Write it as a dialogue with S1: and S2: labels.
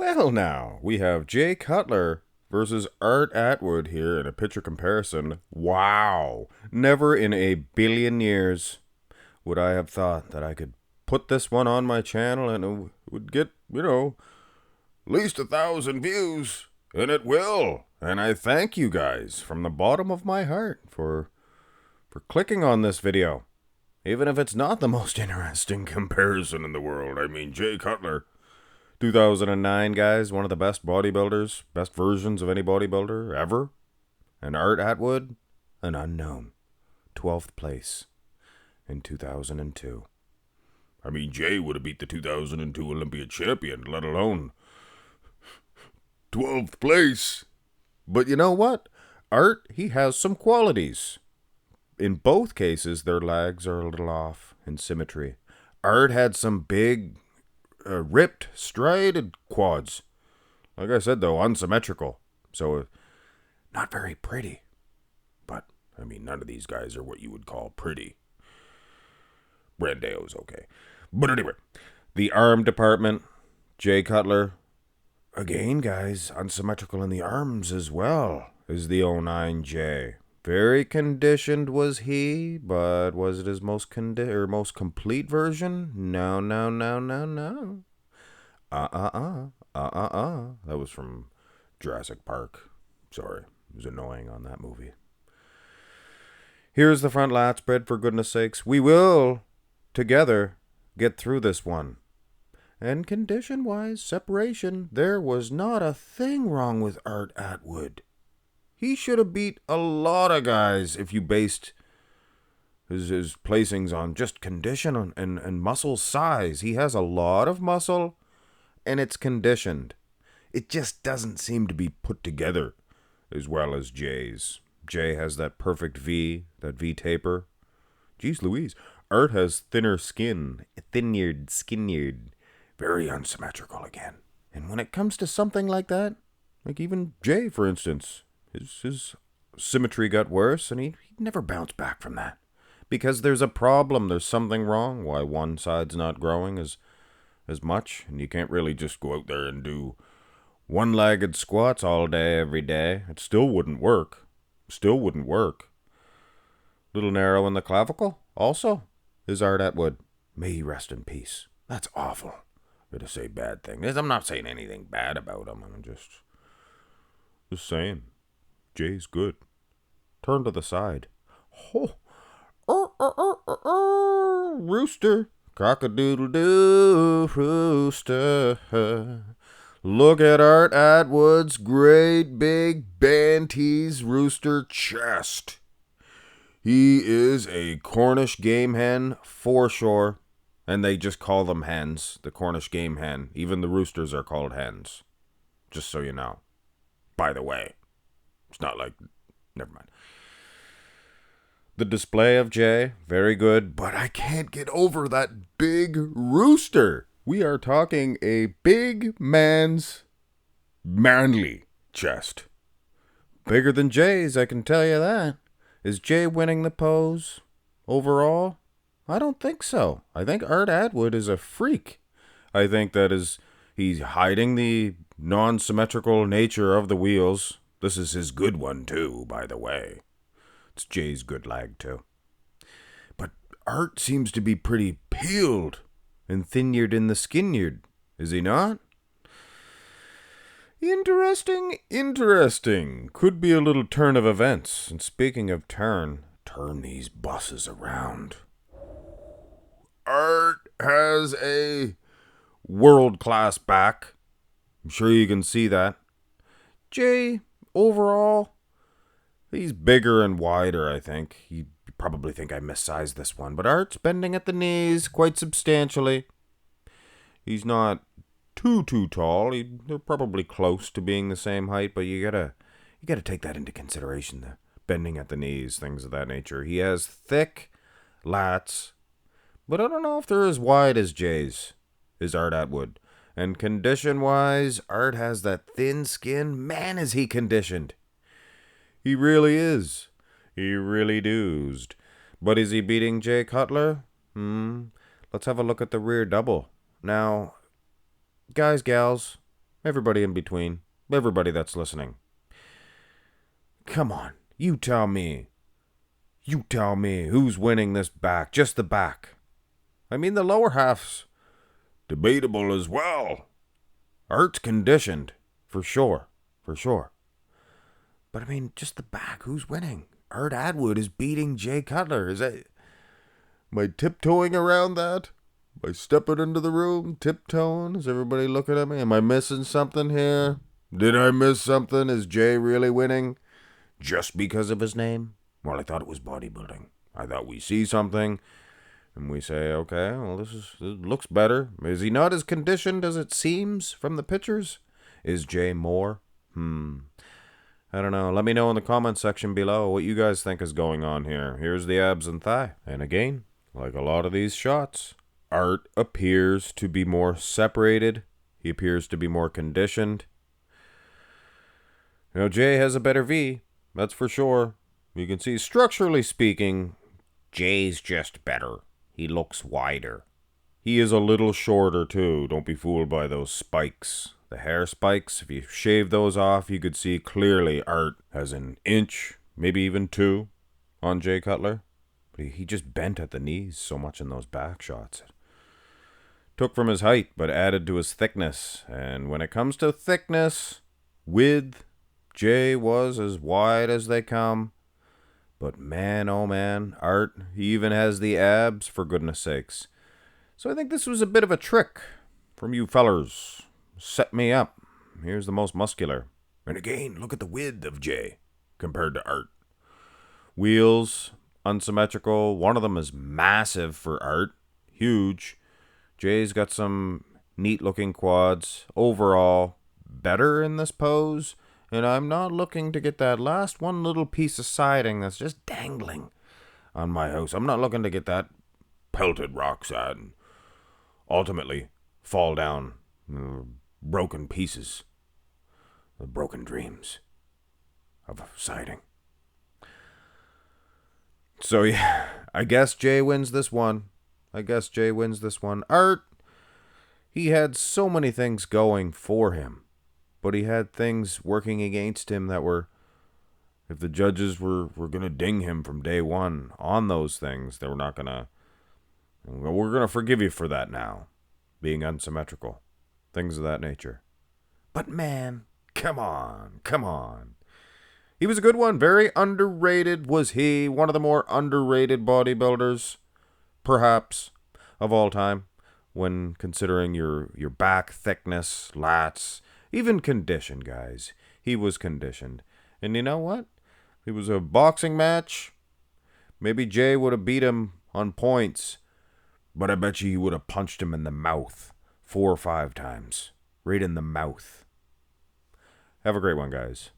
S1: Well, now, we have Jay Cutler versus Art Atwood here in a picture comparison. Wow! Never in a billion years would I have thought that I could put this one on my channel and it would get, at least 1,000 views. And it will. And I thank you guys from the bottom of my heart for clicking on this video. Even if it's not the most interesting comparison in the world. I mean, Jay Cutler, 2009, guys, one of the best bodybuilders, best versions of any bodybuilder ever. And Art Atwood, an unknown, 12th place in 2002. I mean, Jay would have beat the 2002 Olympia champion, let alone 12th place. But you know what? Art, he has some qualities. In both cases, their legs are a little off in symmetry. Art had some big, ripped, striated quads. Like I said, though, unsymmetrical. So, not very pretty. But, I mean, none of these guys are what you would call pretty. Brandeau's okay. But anyway, the arm department, Jay Cutler, again, guys, unsymmetrical in the arms as well as the 09J. Very conditioned was he, but was it his most complete version? No. That was from Jurassic Park. Sorry, it was annoying on that movie. Here's the front lat spread, for goodness sakes. We will, together, get through this one. And condition-wise, separation, there was not a thing wrong with Art Atwood. He should have beat a lot of guys if you based his placings on just condition and muscle size. He has a lot of muscle, and it's conditioned. It just doesn't seem to be put together as well as Jay's. Jay has that perfect V, that V taper. Jeez Louise. Art has thinner skin, skinyard. Very unsymmetrical again. And when it comes to something like that, like even Jay, for instance, his symmetry got worse, and he never bounced back from that. Because there's a problem, there's something wrong, why one side's not growing as much, and you can't really just go out there and do one-legged squats all day, every day. It still wouldn't work. Little narrow in the clavicle, also, is Art Atwood. May he rest in peace. That's awful. I'm gonna say bad things. I'm not saying anything bad about him. I'm just saying. Jay's good. Turn to the side. Oh. Rooster. Cock-a-doodle-doo, rooster. Look at Art Atwood's great big Banty's rooster chest. He is a Cornish game hen for sure. And they just call them hens. The Cornish game hen. Even the roosters are called hens. Just so you know. By the way. It's not like... Never mind. The display of Jay, very good, but I can't get over that big rooster. We are talking a big man's manly chest. Bigger than Jay's, I can tell you that. Is Jay winning the pose overall? I don't think so. I think Art Atwood is a freak. I think that he's hiding the non-symmetrical nature of the wheels. This is his good one, too, by the way. It's Jay's good leg, too. But Art seems to be pretty peeled and thin-eared in the skin-eared, is he not? Interesting. Could be a little turn of events. And speaking of turn these buses around. Art has a world-class back. I'm sure you can see that. Jay... overall, he's bigger and wider, I think. You probably think I missized this one, but Art's bending at the knees quite substantially. He's not too tall. They're probably close to being the same height, but you gotta take that into consideration, the bending at the knees, things of that nature. He has thick lats, but I don't know if they're as wide as Jay's, is Art Atwood. And condition-wise, Art has that thin skin. Man, is he conditioned. He really is. He really doozed. But is he beating Jay Cutler? Let's have a look at the rear double. Now, guys, gals, everybody in between, everybody that's listening. Come on, you tell me. You tell me who's winning this back, just the back. I mean, the lower half's debatable as well. Art's conditioned, for sure. But I mean, just the back, who's winning? Art Atwood is beating Jay Cutler. Am I tiptoeing around that? Am I stepping into the room, tiptoeing? Is everybody looking at me? Am I missing something here? Did I miss something? Is Jay really winning? Just because of his name? Well, I thought it was bodybuilding. I thought we see something and we say, okay, well, this looks better. Is he not as conditioned as it seems from the pictures? Is Jay more? I don't know. Let me know in the comment section below what you guys think is going on here. Here's the abs and thigh. And again, like a lot of these shots, Art appears to be more separated. He appears to be more conditioned. You know, Jay has a better V. That's for sure. You can see, structurally speaking, Jay's just better. He looks wider. He is a little shorter, too. Don't be fooled by those spikes. The hair spikes, if you shave those off, you could see clearly Art has an inch, maybe even 2, on Jay Cutler. But he just bent at the knees so much in those back shots. Took from his height, but added to his thickness. And when it comes to thickness, width, Jay was as wide as they come. But man, oh man, Art, he even has the abs, for goodness sakes. So I think this was a bit of a trick from you fellers. Set me up. Here's the most muscular. And again, look at the width of Jay compared to Art. Wheels, unsymmetrical. One of them is massive for Art. Huge. Jay's got some neat looking quads. Overall, better in this pose. And I'm not looking to get that last one little piece of siding that's just dangling on my house. I'm not looking to get that pelted rock side and ultimately fall down broken pieces, the broken dreams of siding. So yeah, I guess Jay wins this one. Art, he had so many things going for him. But he had things working against him that were, if the judges were going to ding him from day one on those things, they were not going to, we're going to forgive you for that now, being unsymmetrical, things of that nature. But man, come on. He was a good one, very underrated was he, one of the more underrated bodybuilders, perhaps, of all time, when considering your back thickness, lats, even condition, guys. He was conditioned. And you know what? It was a boxing match. Maybe Jay would have beat him on points. But I bet you he would have punched him in the mouth 4 or 5 times. Right in the mouth. Have a great one, guys.